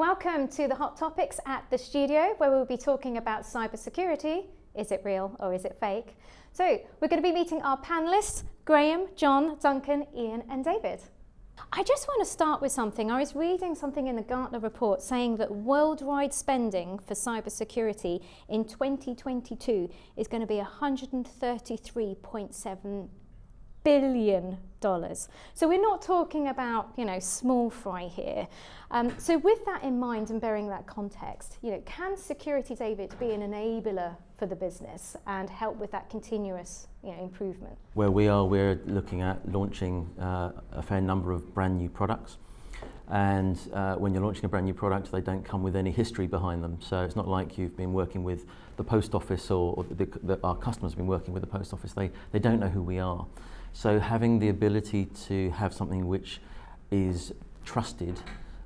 Welcome to the Hot Topics at the studio, where we'll be talking about cybersecurity. Is it real or is it fake? So we're going to be meeting our panelists, Graeme, John, Duncan, Ian and David. I just want to start with something. I was reading something in the Gartner report saying that worldwide spending for cybersecurity in 2022 is going to be $133.7 billion. So we're not talking about, small fry here. So with that in mind and bearing that context, can security, David, be an enabler for the business and help with that continuous, improvement? Where we are, we're looking at launching a fair number of brand new products. And when you're launching a brand new product, they don't come with any history behind them. So it's not like you've been working with the post office or our customers have been working with the post office. They don't know who we are. So having the ability to have something which is trusted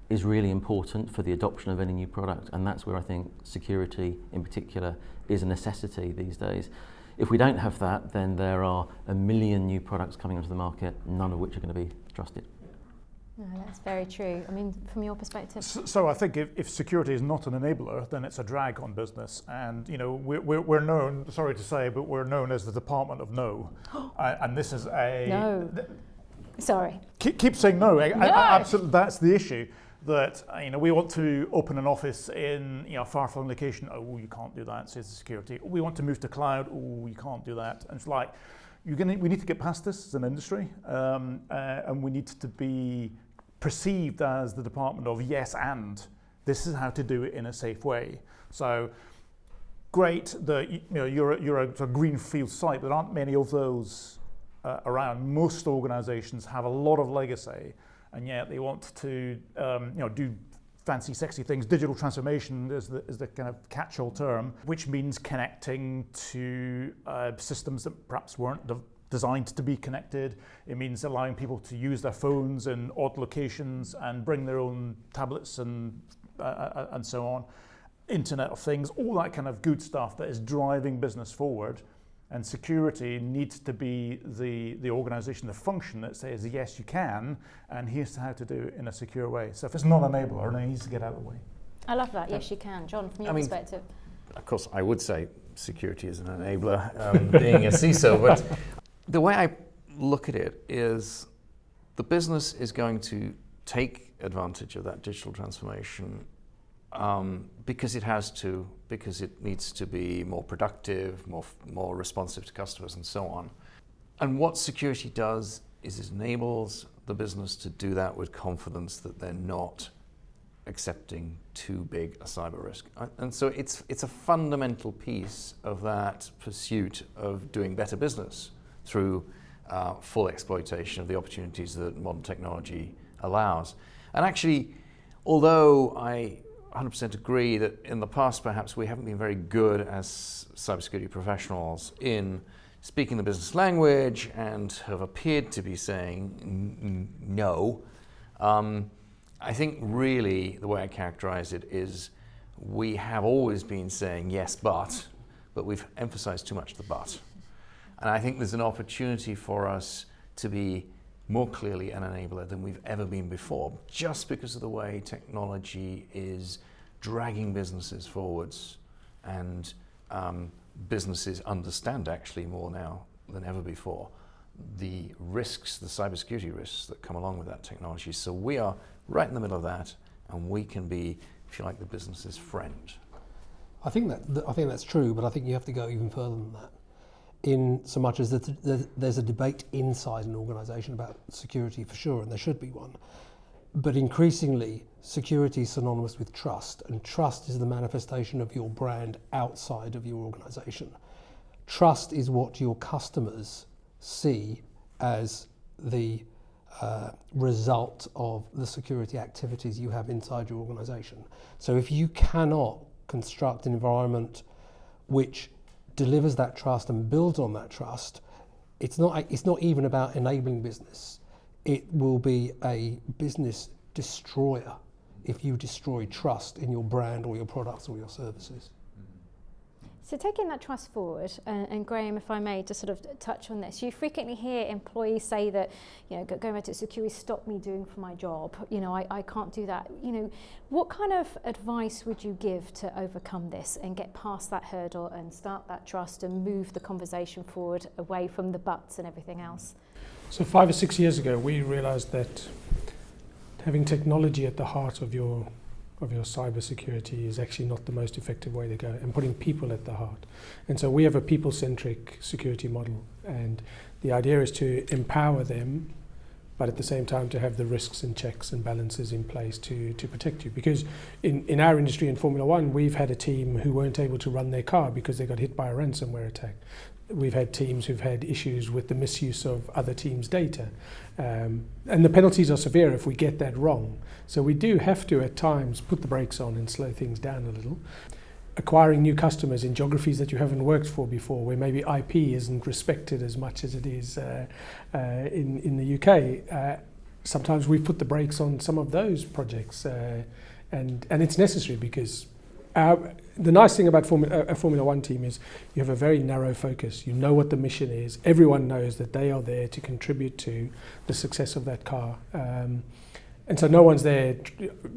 is really important for the adoption of any new product, and that's where I think security in particular is a necessity these days. If we don't have that, then there are a million new products coming onto the market, none of which are going to be trusted. No, that's very true. I mean, from your perspective. So I think if security is not an enabler, then it's a drag on business. And we're known, sorry to say, but we're known as the Department of No. And this is a no. Sorry. Keep saying no. Absolutely, that's the issue. That we want to open an office in a far-flung location. Oh, you can't do that. Says the security. We want to move to cloud. Oh, you can't do that. And it's like we need to get past this as an industry, and we need to be perceived as the department of yes, and this is how to do it in a safe way. So great that you're a greenfield site. There aren't many of those around. Most organizations have a lot of legacy, and yet they want to do fancy, sexy things. Digital transformation is the kind of catch-all term, which means connecting to systems that perhaps weren't designed to be connected. It means allowing people to use their phones in odd locations and bring their own tablets and so on. Internet of Things, all that kind of good stuff that is driving business forward. And security needs to be the organization, the function that says, yes, you can, and here's how to do it in a secure way. So if it's not an enabler, then it needs to get out of the way. I love that. Yes, you can. John, from your perspective. Of course, I would say security is an enabler, being a CISO, but the way I look at it is the business is going to take advantage of that digital transformation because it has to, because it needs to be more productive, more responsive to customers and so on. And what security does is it enables the business to do that with confidence that they're not accepting too big a cyber risk. And so it's a fundamental piece of that pursuit of doing better business through full exploitation of the opportunities that modern technology allows. And actually, although I 100% agree that in the past perhaps we haven't been very good as cybersecurity professionals in speaking the business language and have appeared to be saying no, I think really the way I characterize it is we have always been saying yes, but we've emphasized too much the but. And I think there's an opportunity for us to be more clearly an enabler than we've ever been before, just because of the way technology is dragging businesses forwards, and businesses understand actually more now than ever before the risks, the cybersecurity risks that come along with that technology. So we are right in the middle of that, and we can be, if you like, the business's friend. I think that's true, but I think you have to go even further than that. In so much as there's a debate inside an organisation about security for sure, and there should be one. But increasingly, security is synonymous with trust, and trust is the manifestation of your brand outside of your organisation. Trust is what your customers see as the result of the security activities you have inside your organisation. So if you cannot construct an environment which delivers that trust and builds on that trust, it's not even about enabling business. It will be a business destroyer if you destroy trust in your brand or your products or your services. So taking that trust forward, and Graeme, if I may just sort of touch on this, you frequently hear employees say that, going back to security stopped me doing for my job, I can't do that. What kind of advice would you give to overcome this and get past that hurdle and start that trust and move the conversation forward away from the buts and everything else? So 5 or 6 years ago, we realized that having technology at the heart of your cybersecurity is actually not the most effective way to go, and putting people at the heart. And so we have a people-centric security model, and the idea is to empower them, but at the same time to have the risks and checks and balances in place to protect you. Because in our industry, in Formula One, we've had a team who weren't able to run their car because they got hit by a ransomware attack. We've had teams who've had issues with the misuse of other teams' data. And the penalties are severe if we get that wrong. So we do have to, at times, put the brakes on and slow things down a little. Acquiring new customers in geographies that you haven't worked for before, where maybe IP isn't respected as much as it is in the UK. Sometimes we've put the brakes on some of those projects, and it's necessary because the nice thing about a Formula One team is you have a very narrow focus. You know what the mission is. Everyone knows that they are there to contribute to the success of that car. And so no one's there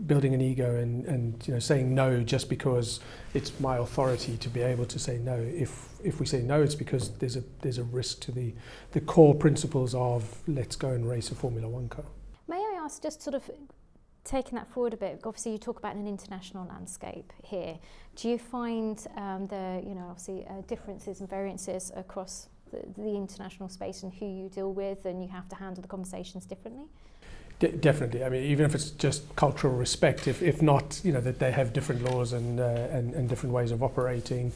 building an ego and saying no just because it's my authority to be able to say no. If we say no, it's because there's a risk to the core principles of let's go and race a Formula One car. May I ask, just sort of taking that forward a bit, obviously you talk about an international landscape here. Do you find differences and variances across the international space and who you deal with, and you have to handle the conversations differently? Definitely. I mean, even if it's just cultural respect, if not, that they have different laws and different ways of operating,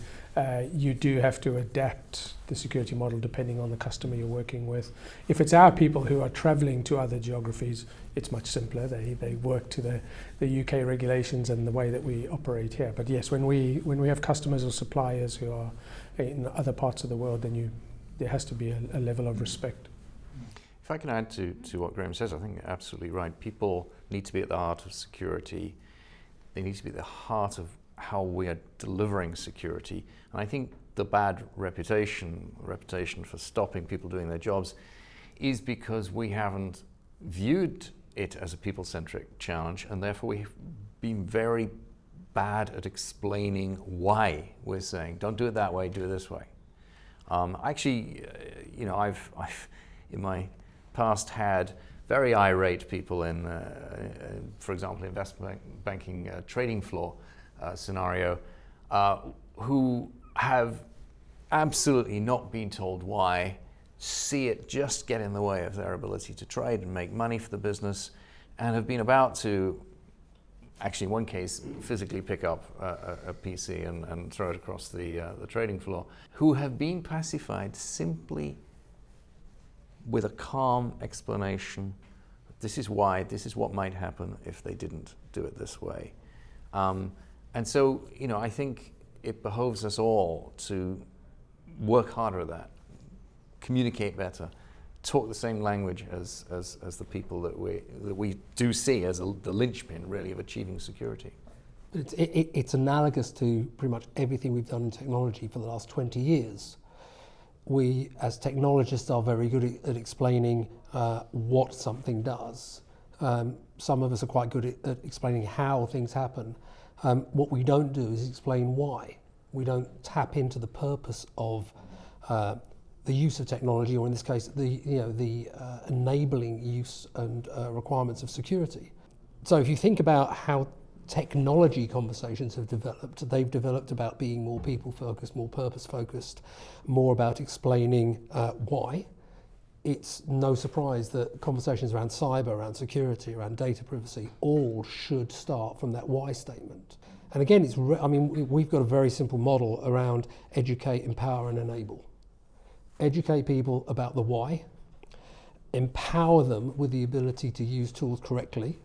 you do have to adapt the security model depending on the customer you're working with. If it's our people who are traveling to other geographies, it's much simpler. They work to the UK regulations and the way that we operate here. But yes, when we have customers or suppliers who are in other parts of the world, then there has to be a level of respect. If I can add to what Graeme says, I think you're absolutely right. People need to be at the heart of security. They need to be at the heart of how we are delivering security. And I think the bad reputation for stopping people doing their jobs is because we haven't viewed it as a people-centric challenge, and therefore we've been very bad at explaining why we're saying, don't do it that way, do it this way. I've in my past had very irate people in, for example, investment banking trading floor scenario, who have absolutely not been told why, see it just get in the way of their ability to trade and make money for the business, and have been about to, actually in one case, physically pick up a PC and throw it across the trading floor, who have been pacified simply with a calm explanation. This is why, this is what might happen if they didn't do it this way. And so, I think it behoves us all to work harder at that, communicate better, talk the same language as the people that we do see as the linchpin, really, of achieving security. It's analogous to pretty much everything we've done in technology for the last 20 years. We, as technologists, are very good at explaining what something does. Some of us are quite good at explaining how things happen. What we don't do is explain why. We don't tap into the purpose of the use of technology, or in this case, the enabling use and requirements of security. So if you think about how technology conversations have developed, they've developed about being more people-focused, more purpose-focused, more about explaining why. It's no surprise that conversations around cyber, around security, around data privacy, all should start from that why statement. And again, we've got a very simple model around educate, empower, and enable. Educate people about the why, empower them with the ability to use tools correctly,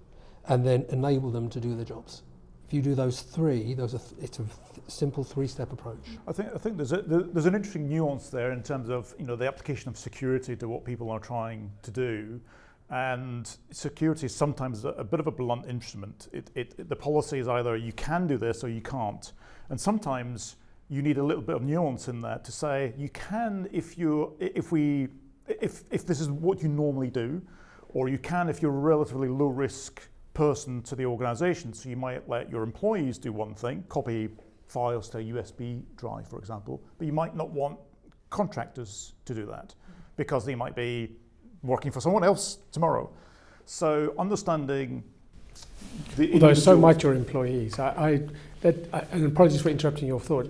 and then enable them to do their jobs. If you do those three, it's a simple three-step approach. I think there's an interesting nuance there in terms of the application of security to what people are trying to do, and security is sometimes a bit of a blunt instrument. The policy is either you can do this or you can't, and sometimes you need a little bit of nuance in there to say you can if this is what you normally do, or you can if you're a relatively low risk person to the organization. So you might let your employees do one thing, copy files to a USB drive, for example, but you might not want contractors to do that because they might be working for someone else tomorrow. So understanding although so might your employees. And apologies for interrupting your thought.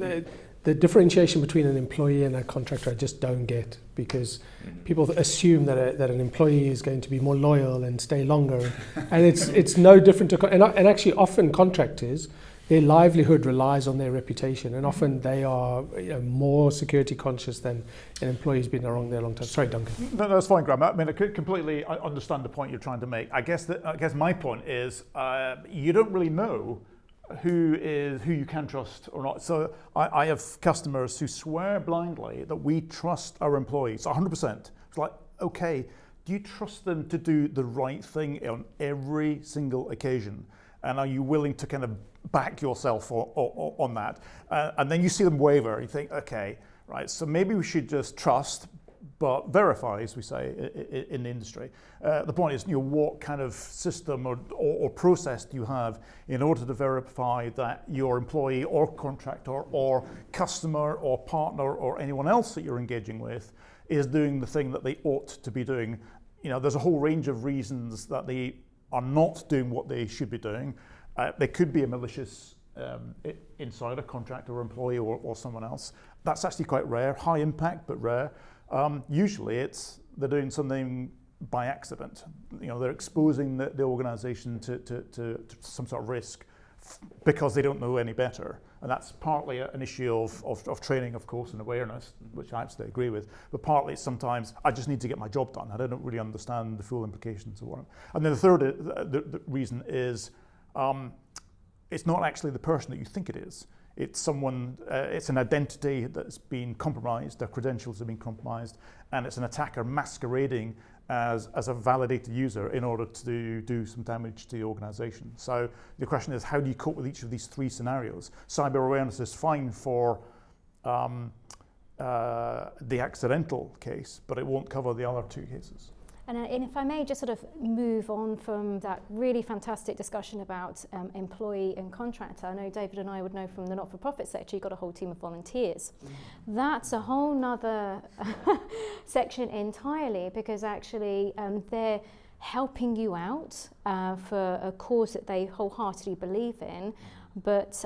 The differentiation between an employee and a contractor I just don't get, because people assume that an employee is going to be more loyal and stay longer, and it's no different to and actually often contractors, their livelihood relies on their reputation, and often they are more security conscious than an employee who's been around there a long time. Sorry, Duncan. No, that's fine, Graeme. I mean, I could completely understand the point you're trying to make. I guess my point is you don't really know who you can trust or not. So I have customers who swear blindly that we trust our employees 100%. It's like, okay, do you trust them to do the right thing on every single occasion? And are you willing to kind of back yourself on that? And then you see them waver, you think, okay, right, so maybe we should just trust, but verify, as we say in the industry. The point is, what kind of system or process do you have in order to verify that your employee or contractor or customer or partner or anyone else that you're engaging with is doing the thing that they ought to be doing? There's a whole range of reasons that they are not doing what they should be doing. They could be a malicious insider, contractor or employee or someone else. That's actually quite rare, high impact, but rare. Usually they're doing something by accident. They're exposing the organization to some sort of risk because they don't know any better. And that's partly an issue of training, of course, and awareness, which I absolutely agree with. But partly sometimes I just need to get my job done. I don't really understand the full implications of what. And then the third the reason is it's not actually the person that you think it is. It's someone, it's an identity that's been compromised, their credentials have been compromised, and it's an attacker masquerading as a validated user in order to do some damage to the organization. So the question is, how do you cope with each of these three scenarios? Cyber awareness is fine for the accidental case, but it won't cover the other two cases. And if I may just sort of move on from that really fantastic discussion about employee and contractor, I know David and I would know from the not-for-profit sector, you've got a whole team of volunteers. That's a whole nother section entirely, because actually they're helping you out for a cause that they wholeheartedly believe in, but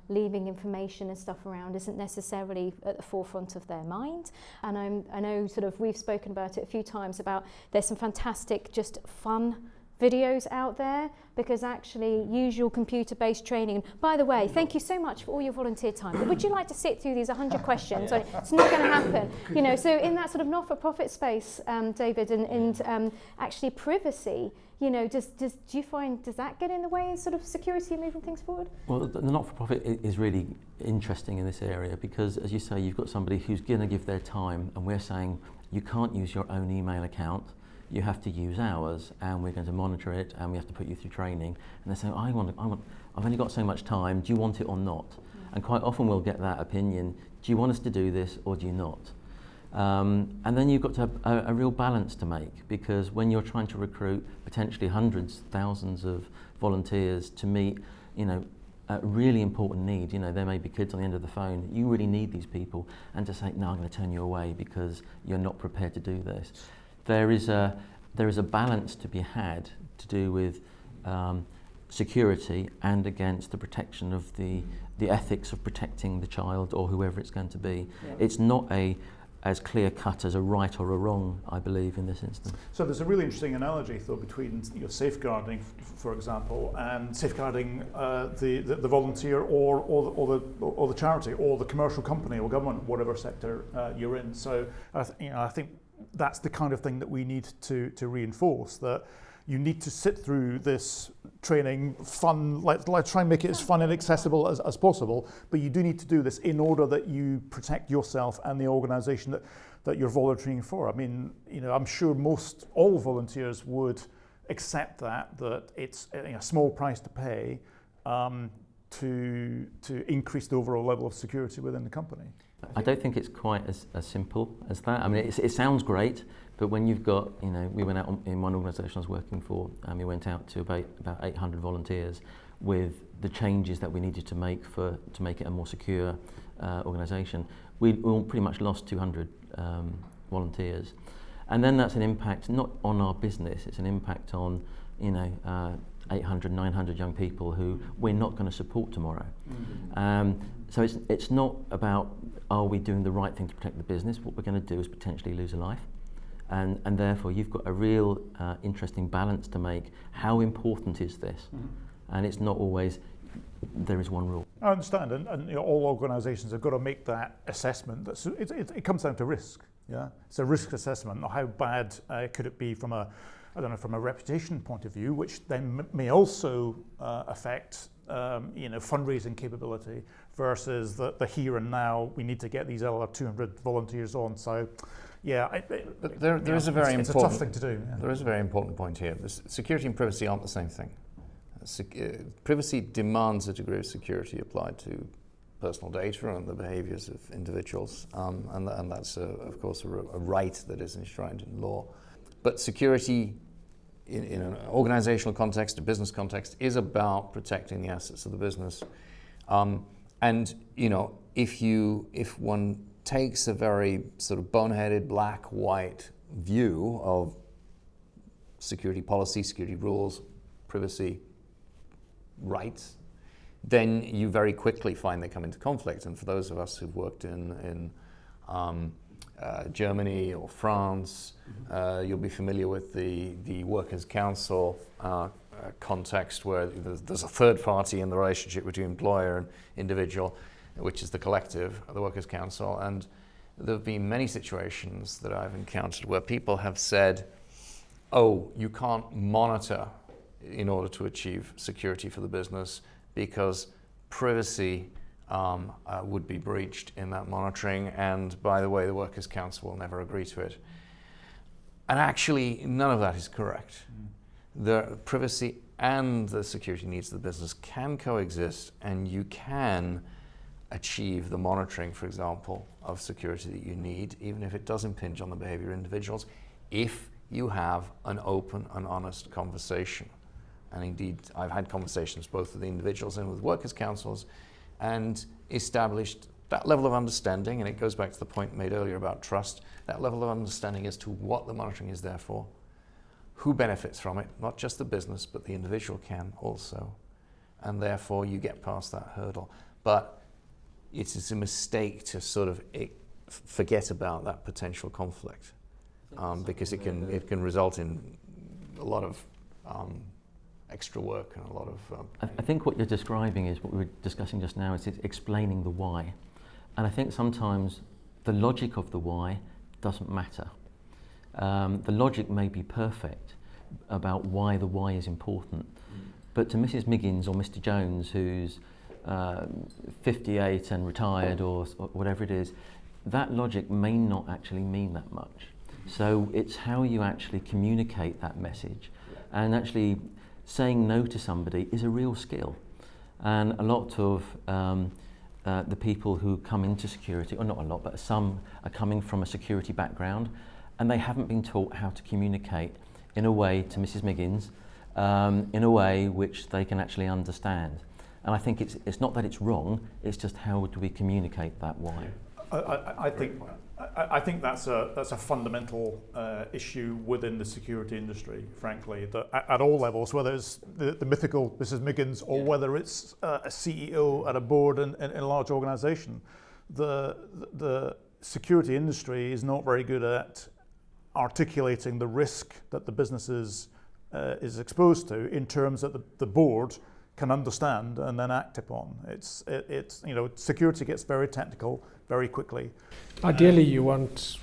leaving information and stuff around isn't necessarily at the forefront of their mind. And I know sort of we've spoken about it a few times about there's some fantastic just fun videos out there, because actually usual computer-based training. By the way, thank you so much for all your volunteer time. But would you like to sit through these 100 questions? It's not going to happen. So in that sort of not-for-profit space, David, and actually privacy, do you find, does that get in the way of sort of security and moving things forward? Well, the not-for-profit is really interesting in this area, because, as you say, you've got somebody who's going to give their time, and we're saying you can't use your own email account. You have to use ours, and we're going to monitor it, and we have to put you through training. And they're saying, I've only got so much time. Do you want it or not? And quite often we'll get that opinion. Do you want us to do this or do you not? And then you've got to have a real balance to make, because when you're trying to recruit potentially hundreds, thousands of volunteers to meet, a really important need, there may be kids on the end of the phone, you really need these people, and to say, no, I'm going to turn you away because you're not prepared to do this. There is a balance to be had to do with security and against the protection of the ethics of protecting the child or whoever it's going to be. Yeah. It's not as clear cut as a right or a wrong, I believe, in this instance. So there's a really interesting analogy, though, between safeguarding, for example, and safeguarding the volunteer or the charity or the commercial company or government, whatever sector you're in. So I think that's the kind of thing that we need to reinforce, that you need to sit through this training, fun, let's try and make it as fun and accessible as possible, but you do need to do this in order that you protect yourself and the organisation that you're volunteering for. I mean, I'm sure all volunteers would accept that it's a small price to pay to increase the overall level of security within the company? I don't think it's quite as simple as that. I mean, it sounds great, but when you've got, we went out in one organisation I was working for, and we went out to about 800 volunteers with the changes that we needed to make to make it a more secure organisation. We all pretty much lost 200 volunteers. And then that's an impact not on our business, it's an impact on 800, 900 young people who we're not going to support tomorrow. So it's not about, are we doing the right thing to protect the business? What we're going to do is potentially lose a life. And therefore you've got a real interesting balance to make. How important is this? And it's not always, there is one rule. I understand, and all organisations have got to make that assessment. It comes down to risk. Yeah, it's a risk assessment. How bad could it be from a reputation point of view, which then may also affect fundraising capability versus the here and now. We need to get these other 200 volunteers on. So, yeah, but there is a very important. It's a tough thing to do. Yeah. There is a very important point here. Security and privacy aren't the same thing. Privacy demands a degree of security applied to personal data and the behaviours of individuals, and that's of course a right that is enshrined in law. But security in an organizational context, a business context, is about protecting the assets of the business. And if one takes a very sort of boneheaded black-white view of security policy, security rules, privacy rights, then you very quickly find they come into conflict. And for those of us who've worked in Germany or France, you'll be familiar with the Workers' Council context, where there's a third party in the relationship between employer and individual, which is the collective, the Workers' Council. And there have been many situations that I've encountered where people have said, oh, you can't monitor in order to achieve security for the business because privacy would be breached in that monitoring, and by the way, the Workers' Council will never agree to it. And actually, none of that is correct. The privacy and the security needs of the business can coexist, and you can achieve the monitoring, for example, of security that you need, even if it does impinge on the behavior of individuals, if you have an open and honest conversation. And indeed, I've had conversations both with individuals and with workers' councils, and established that level of understanding, and it goes back to the point made earlier about trust, that level of understanding as to what the monitoring is there for, who benefits from it, not just the business, but the individual can also. And therefore, you get past that hurdle. But it's a mistake to sort of forget about that potential conflict, because it can result in a lot of extra work and a lot of... I think what you're describing is what we were discussing just now, is explaining the why. And I think sometimes the logic of the why doesn't matter. The logic may be perfect about why the why is important, but to Mrs. Miggins or Mr. Jones, who's 58 and retired or whatever it is, that logic may not actually mean that much. So it's how you actually communicate that message, and actually saying no to somebody is a real skill. And a lot of the people who come into security, or not a lot, but some are coming from a security background, and they haven't been taught how to communicate in a way to Mrs. Miggins, in a way which they can actually understand. And I think it's not that it's wrong, it's just how do we communicate that why. I think that's a fundamental issue within the security industry, frankly, that at all levels, whether it's the mythical Mrs. Miggins or whether it's a CEO at a board in a large organisation, the security industry is not very good at articulating the risk that the business is exposed to in terms that the board can understand and then act upon. It's security gets very technical very quickly. Ideally, you want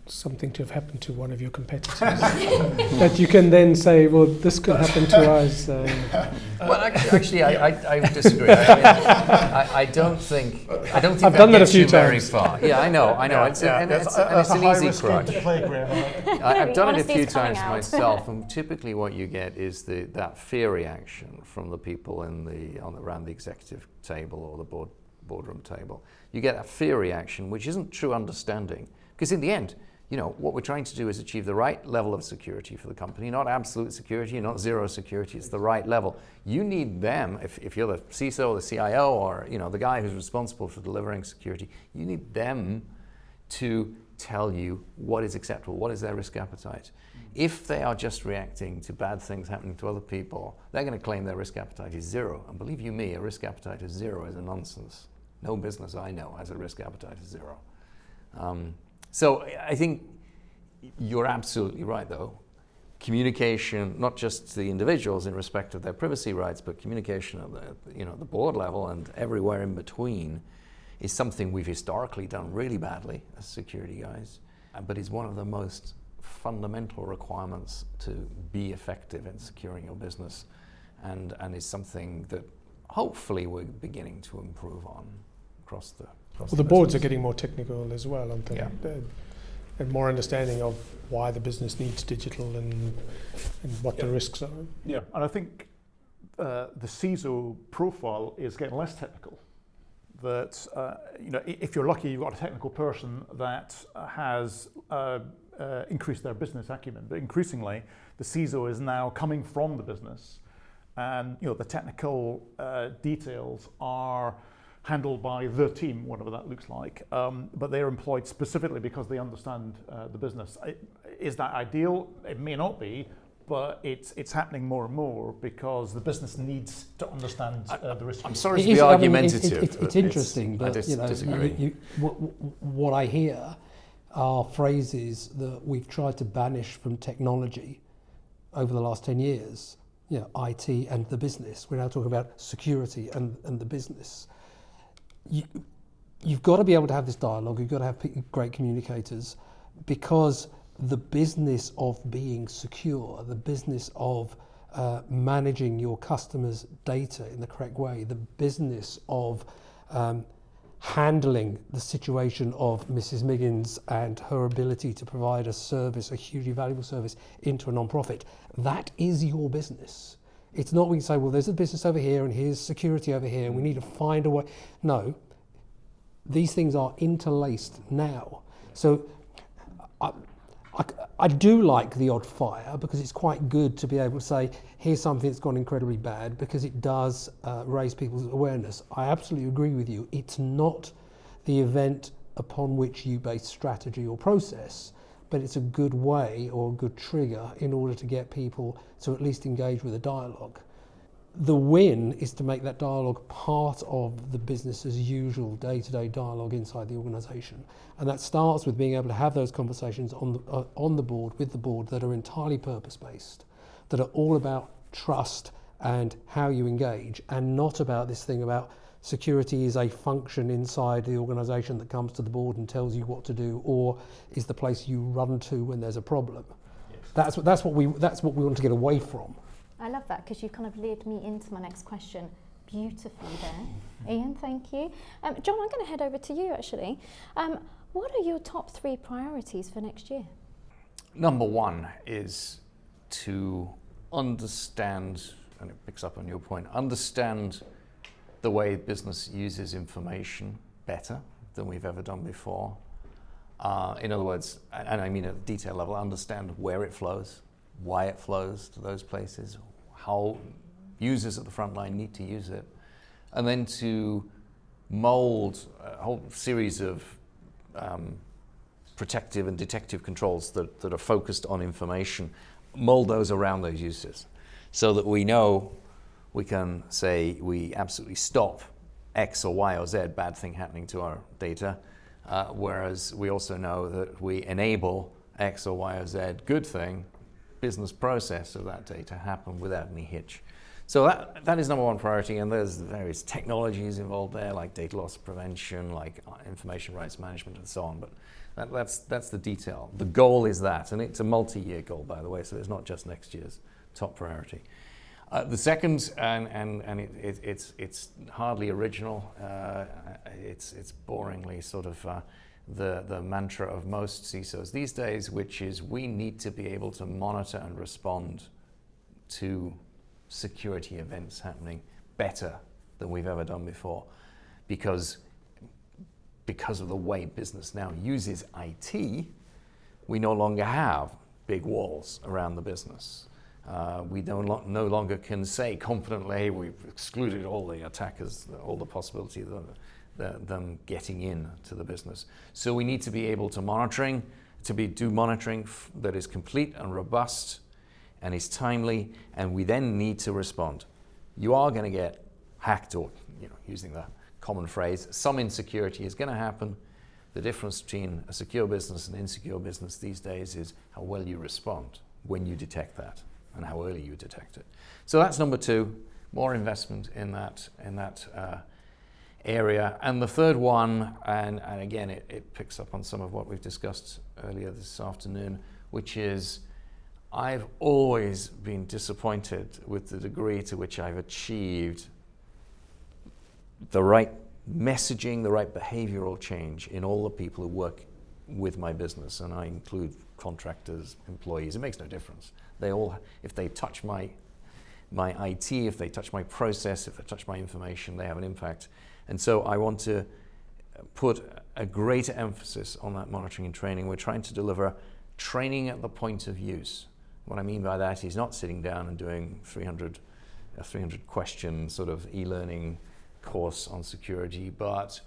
something to have happened to one of your competitors that you can then say, well, this could happen to us. Well, actually, I disagree. I don't think I've done that a few very times. far. Yeah, I know. It's an easy crutch. I've done it a few times myself, and typically what you get is that fear reaction from the people around the executive table or the boardroom table. You get that fear reaction, which isn't true understanding, because in the end, what we're trying to do is achieve the right level of security for the company, not absolute security, not zero security. It's the right level. You need them, if you're the CISO or the CIO or the guy who's responsible for delivering security, you need them to tell you what is acceptable, what is their risk appetite. If they are just reacting to bad things happening to other people, they're going to claim their risk appetite is zero. And believe you me, a risk appetite of zero is a nonsense. No business I know has a risk appetite of zero. So I think you're absolutely right, though. Communication, not just to the individuals in respect of their privacy rights, but communication at the board level and everywhere in between, is something we've historically done really badly as security guys, but is one of the most fundamental requirements to be effective in securing your business, and is something that hopefully we're beginning to improve on across the. Well, the boards are getting more technical as well, aren't they? Yeah. And more understanding of why the business needs digital and what the risks are. Yeah, and I think the CISO profile is getting less technical. That if you're lucky, you've got a technical person that has increased their business acumen. But increasingly, the CISO is now coming from the business, and the technical details are handled by the team, whatever that looks like, but they're employed specifically because they understand the business. Is that ideal? It may not be, but it's happening more and more because the business needs to understand the risk. I'm sorry to be argumentative. It's interesting, but disagree. What I hear are phrases that we've tried to banish from technology over the last 10 years. IT and the business. We're now talking about security and the business. You've got to be able to have this dialogue. You've got to have great communicators, because the business of being secure, the business of managing your customers' data in the correct way, the business of handling the situation of Mrs. Miggins and her ability to provide a service, a hugely valuable service, into a non-profit, that is your business. It's not we can say, well, there's a business over here and here's security over here and we need to find a way. No, these things are interlaced now. So I do like the odd fire, because it's quite good to be able to say, here's something that's gone incredibly bad, because it does raise people's awareness. I absolutely agree with you. It's not the event upon which you base strategy or process, but it's a good way or a good trigger in order to get people to at least engage with a dialogue. The win is to make that dialogue part of the business as usual day-to-day dialogue inside the organisation. And that starts with being able to have those conversations on the board, with the board, that are entirely purpose-based, that are all about trust and how you engage, and not about this thing about security is a function inside the organisation that comes to the board and tells you what to do, or is the place you run to when there's a problem. Yes. That's what we want to get away from. I love that, because you kind of led me into my next question beautifully there. Ian, thank you. John, I'm going to head over to you actually. What are your top 3 priorities for next year? Number 1 is to understand, and it picks up on your point, understand the way business uses information better than we've ever done before. In other words, and I mean at a detail level, understand where it flows, why it flows to those places, how users at the front line need to use it, and then to mold a whole series of protective and detective controls that are focused on information, mold those around those uses, so that we know we can say we absolutely stop X or Y or Z bad thing happening to our data, whereas we also know that we enable X or Y or Z good thing, business process of that data happen without any hitch. So that is number 1 priority, and there's various technologies involved there, like data loss prevention, like information rights management and so on, but That's the detail. The goal is that, and it's a multi-year goal, by the way, so it's not just next year's top priority. The second, and it's hardly original, it's boringly sort of the mantra of most CISOs these days, which is we need to be able to monitor and respond to security events happening better than we've ever done before, because of the way business now uses IT, we no longer have big walls around the business. We no longer can say confidently, hey, we've excluded all the attackers, all the possibility of them getting in to the business. So we need to be able to do monitoring that is complete and robust and is timely, and we then need to respond. You are going to get hacked, or using the common phrase, some insecurity is going to happen. The difference between a secure business and insecure business these days is how well you respond when you detect that and how early you detect it. So that's number two, more investment in that area. And the third one, and again, it picks up on some of what we've discussed earlier this afternoon, which is I've always been disappointed with the degree to which I've achieved the right messaging, the right behavioral change in all the people who work with my business, and I include contractors, employees. It makes no difference. They all, if they touch my IT, if they touch my process, if they touch my information, they have an impact. And so I want to put a greater emphasis on that monitoring and training. We're trying to deliver training at the point of use. What I mean by that is not sitting down and doing a 300 question sort of e-learning course on security, but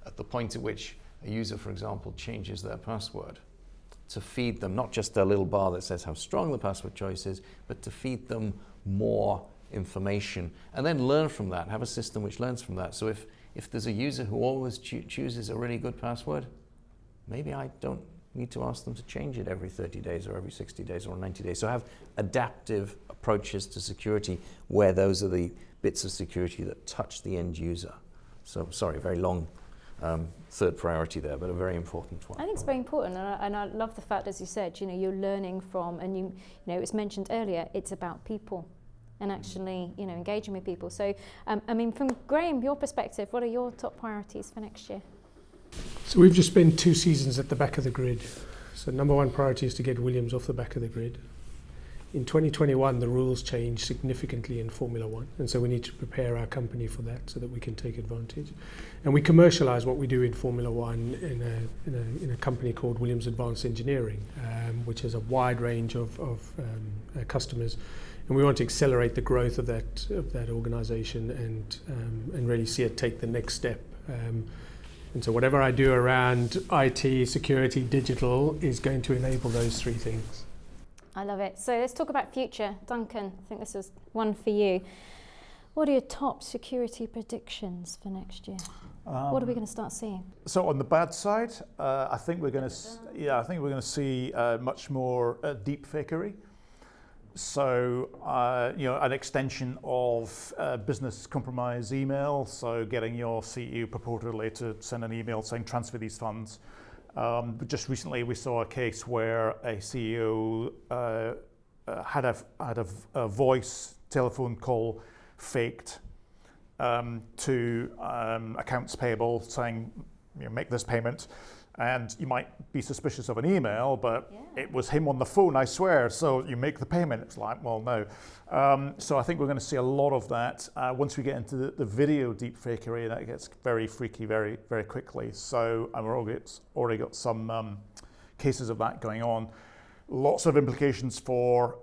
at the point at which a user, for example, changes their password, to feed them not just a little bar that says how strong the password choice is, but to feed them more information and then learn from that, have a system which learns from that. So if there's a user who always chooses a really good password, maybe I don't need to ask them to change it every 30 days or every 60 days or 90 days. So have adaptive approaches to security where those are the bits of security that touch the end user. So sorry, very long third priority there, but a very important one. I think it's very important, and I love the fact, as you said, you're learning from, and you know, it was mentioned earlier, it's about people and actually, engaging with people. So, I mean, from Graeme, your perspective, what are your top priorities for next year? So we've just spent 2 seasons at the back of the grid. So number one priority is to get Williams off the back of the grid. In 2021, the rules changed significantly in Formula One, and so we need to prepare our company for that so that we can take advantage. And we commercialize what we do in Formula One in a company called Williams Advanced Engineering, which has a wide range of customers. And we want to accelerate the growth of that organization and really see it take the next step. And so whatever I do around IT, security, digital is going to enable those 3 things. I love it. So let's talk about future. Duncan, I think this is one for you. What are your top security predictions for next year? What are we going to start seeing? So on the bad side, I think we're going to see much more deep fakery. So an extension of business compromise email. So getting your CEO purportedly to send an email saying transfer these funds. But just recently, we saw a case where a CEO had a voice telephone call faked to accounts payable, saying, make this payment, and you might be suspicious of an email, but it was him on the phone, I swear. So you make the payment. It's like, well, no. So I think we're going to see a lot of that once we get into the video deepfakery. That gets very freaky very, very quickly. So we've already got some cases of that going on. Lots of implications for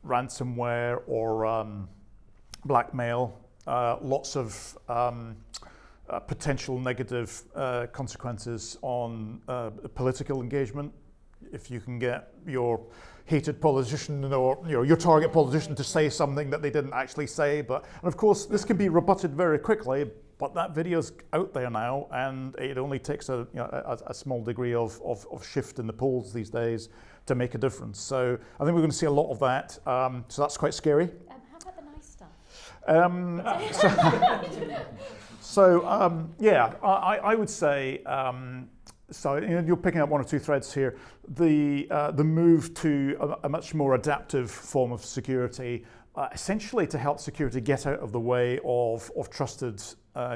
ransomware or blackmail. Lots of potential negative consequences on political engagement. If you can get your hated politician or your target politician to say something that they didn't actually say, and of course this can be rebutted very quickly. But that video's out there now, and it only takes a small degree of shift in the polls these days to make a difference. So I think we're going to see a lot of that. So that's quite scary. How about the nice stuff? I would say So you're picking up one or two threads here. The move to a much more adaptive form of security, essentially to help security get out of the way of trusted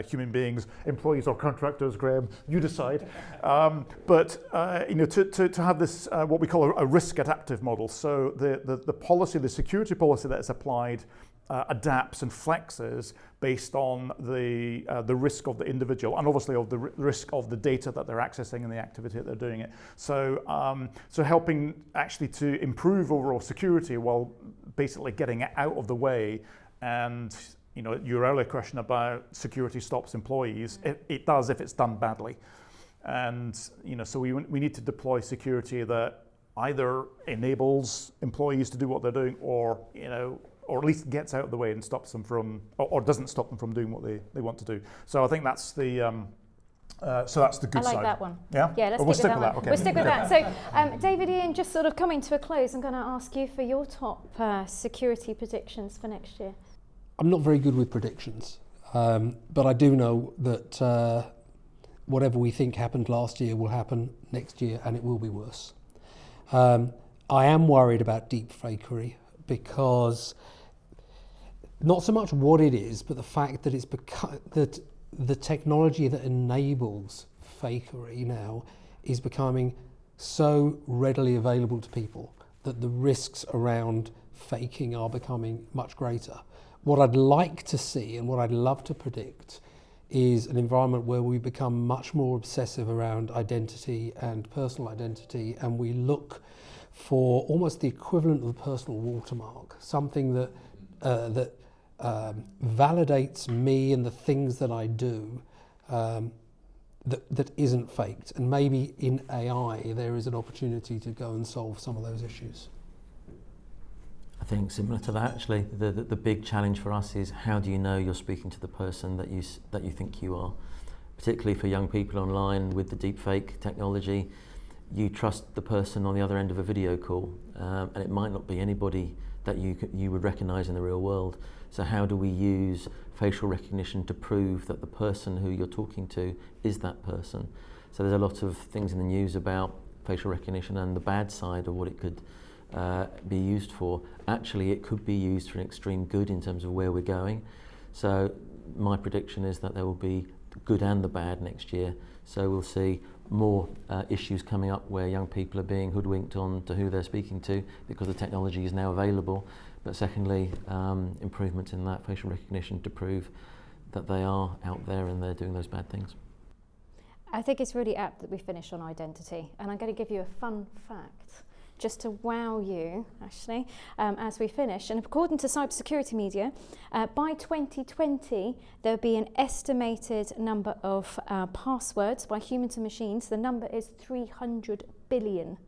human beings, employees or contractors. Graeme, you decide. But to have this what we call a risk adaptive model. So the policy, the security policy that is applied, adapts and flexes based on the risk of the individual and obviously of the risk of the data that they're accessing and the activity that they're doing it. So so helping actually to improve overall security while basically getting it out of the way. And your earlier question about security stops employees, it does if it's done badly. And so we need to deploy security that either enables employees to do what they're doing, or at least gets out of the way and stops them from, or doesn't stop them from doing what they want to do. So I think that's the that's the good side. I like that one. Yeah? Yeah, let's we'll stick with that one. Okay. We'll stick with that. So, David, Ian, just sort of coming to a close, I'm going to ask you for your top security predictions for next year. I'm not very good with predictions, but I do know that whatever we think happened last year will happen next year, and it will be worse. I am worried about deep fakery, because not so much what it is, but the fact that that the technology that enables fakery now is becoming so readily available to people that the risks around faking are becoming much greater. What I'd like to see and what I'd love to predict is an environment where we become much more obsessive around identity and personal identity, and we look for almost the equivalent of a personal watermark, something that validates me and the things that I do, that isn't faked. And maybe in AI there is an opportunity to go and solve some of those issues. I think similar to that, actually, the big challenge for us is how do you know you're speaking to the person that you think you are, particularly for young people online with the deepfake technology. You trust the person on the other end of a video call, and it might not be anybody that you would recognise in the real world. So how do we use facial recognition to prove that the person who you're talking to is that person? So there's a lot of things in the news about facial recognition and the bad side of what it could be used for. Actually, it could be used for an extreme good in terms of where we're going. So my prediction is that there will be the good and the bad next year. So we'll see more issues coming up where young people are being hoodwinked on to who they're speaking to because the technology is now available. But secondly, improvements in that facial recognition to prove that they are out there and they're doing those bad things. I think it's really apt that we finish on identity, and I'm going to give you a fun fact just to wow you, actually, as we finish. And according to Cybersecurity Media, by 2020, there'll be an estimated number of passwords by humans and machines. The number is 300 billion.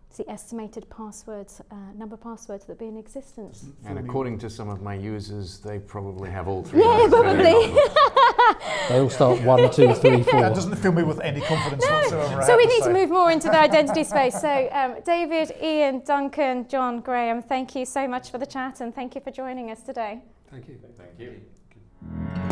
It's the estimated passwords, number of passwords that be in existence. And according to some of my users, they probably have all three. Yeah, probably. They all start 1, 2, 3, 4. That doesn't fill me with any confidence whatsoever. So we need to move more into the identity space. So David, Ian, Duncan, John, Graeme, thank you so much for the chat, and thank you for joining us today. Thank you. Thank you.